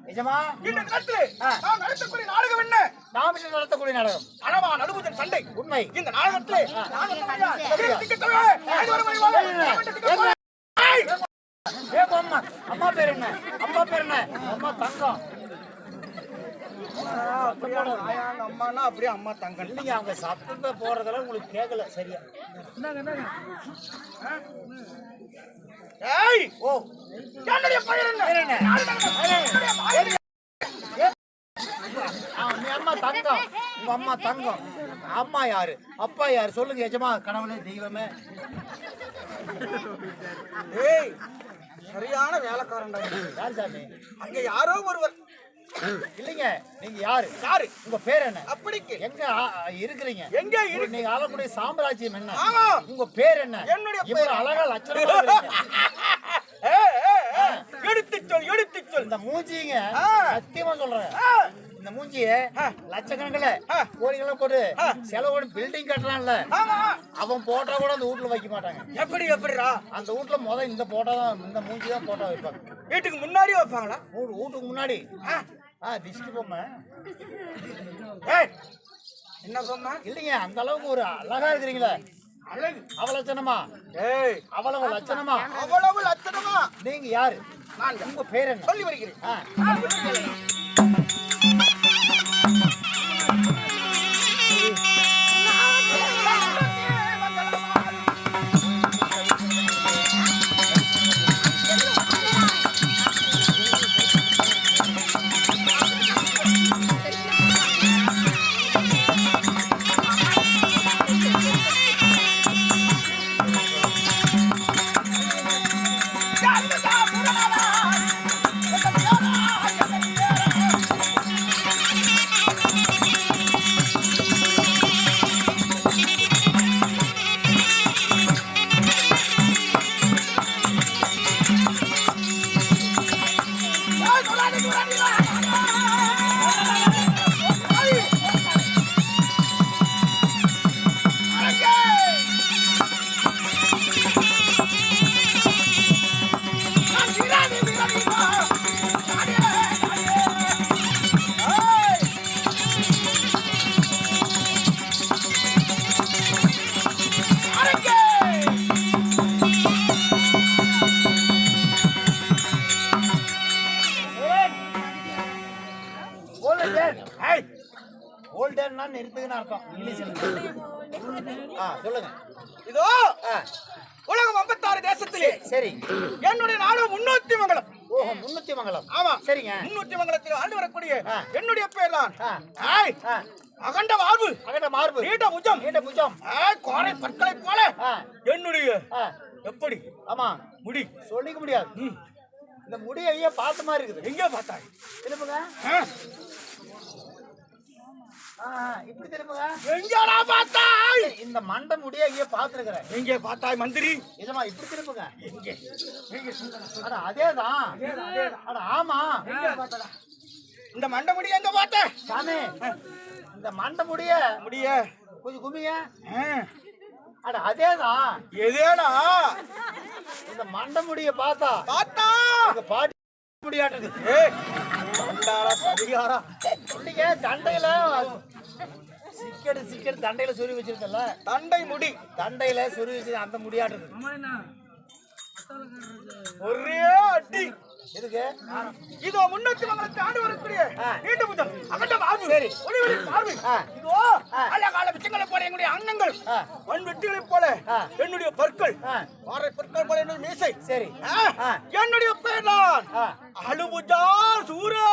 நிஜமா இந்த நேரத்திலே நாம் நடத்தக்கூடிய நாடகம் என்ன? நாம் இன்று நடத்தக்கூடிய நாடகம் அனமா நடுவுதன் சண்டை. உண்மை. இந்த நாடகத்திலே அம்மா பேர் என்ன? அம்மா பேர் என்ன? அம்மா தங்கம். அம்மானா அப்படியே அம்மா தங்கம் இல்லைங்க, அவங்க சத்தத்தை போறதெல்லாம் உங்களுக்கு கேட்கல சரியா. ஏய் ஓ என்னுடைய பெயர் என்ன? நீ அம்மா தங்கம். உங்க அம்மா தங்கம். அம்மா யாரு? அப்பா யாரு? சொல்லுங்க எஜமா. கடவுளே தெய்வமே. ஏய் சரியான வேலைக்காரன்டா. யார் சாமி? அங்க யாரோ ஒருவர். இல்லைங்க, நீங்க யாரு? யாரு? உங்க பேர் என்ன? அப்படிக்கு எங்க இருக்கிறீங்க? எங்க இருக்கு? நீங்க ஆளக்கூடிய சாம்ராஜ்யம் என்ன? ஆமா. உங்க பேர் என்ன? என்னுடைய பேர் அழகா லட்சணமா இருக்கீங்க. எடுத்துச் சொல், எடுத்துச் சொல். இந்த மூஞ்சிங்க சத்தியமா சொல்றேன். இந்த மூஞ்சிய லட்சக்கணக்கில் கோடிகளை போட்டு செலவோடு பில்டிங் கட்டுறான்ல, அவன் போட்டா கூட அந்த வீட்டுல வைக்க மாட்டாங்க. எப்படி எப்படிடா? அந்த வீட்டுல முதல் இந்த போட்டோ தான், இந்த மூஞ்சி தான் போட்டோ வைப்பாங்க. வீட்டுக்கு முன்னாடியே வைப்பாங்களா? வீட்டுக்கு முன்னாடி. திஷ்டி பொம்மை. என்ன சொன்னா? இல்லைங்க, அந்த அளவுக்கு ஒரு அழகா இருக்கிறீங்களா? அழகு அவ லட்சணமா? அவ்வளவு லட்சணமா? அவ்வளவு லட்சணமா? நீங்க யாரு? நான். உங்க பேர் என்ன? சொல்லி வருகிறேன். நிறுத்துக்குன்னு அர்த்தம் இங்கிலீஷ்ல. சொல்லுங்க. இதோ உலகம் 56 தேசத்திலே சரி என்னுடைய நாடு முன்னூத்தி மங்கலம். ஓஹோ, முன்னூத்தி மங்கலம். ஆமா சரிங்க. முன்னூத்தி மங்கலத்தில் ஆண்டு வரக்கூடிய என்னுடைய பேர் தான் அகண்ட மார்பு. அகண்ட மார்பு, நீண்ட புஜம். நீண்ட புஜம், கோரை பற்களை போல என்னுடைய எப்படி ஆமா முடி சொல்லிக்க முடியாது. இந்த முடி ஐயா பார்த்த மாதிரி இருக்குது. எங்க பார்த்தாய்? திரும்புங்க. இப்படி திரும்புங்க. எங்கடா பார்த்தாய்? இந்த மண்டை முடிய ஐயா பார்த்திருக்கிறேன். எங்க பார்த்தாய் மந்திரி? இதமா இப்படி திரும்புங்க. எங்க? அட அதேதான். அட ஆமா. இந்த மண்டை முடி எங்க பார்த்த? சாமி, இந்த மண்டை முடிய கொஞ்சம் குமிங்க. அட அதேதான். எதேடா? இந்த மண்டை முடிய பார்த்தா பாட்டி முடியாட்டுது. தண்டையில சிக்கெட் தண்டையில சொருவி வச்சிருக்கல, தண்டை முடி தண்டையில சொருவி வச்சிருக்க அந்த முடியாட்டுது. ஒரே அடி. எதுக்கு? இதோ முன்னூத்தி மங்கலத்தை ஆண்டு வரக்கூடிய நீண்ட புஜம் அகண்ட மார்பு. சரி. ஒளிவெளி மார்பு. இதோ அழகால பிச்சங்களை போல என்னுடைய அங்கங்கள், மண்வெட்டிகளை போல என்னுடைய பற்கள், பாறை பற்கள் போல என்னுடைய மீசை. சரி. என்னுடைய பேர் தான் அழுபுஜா சூரே.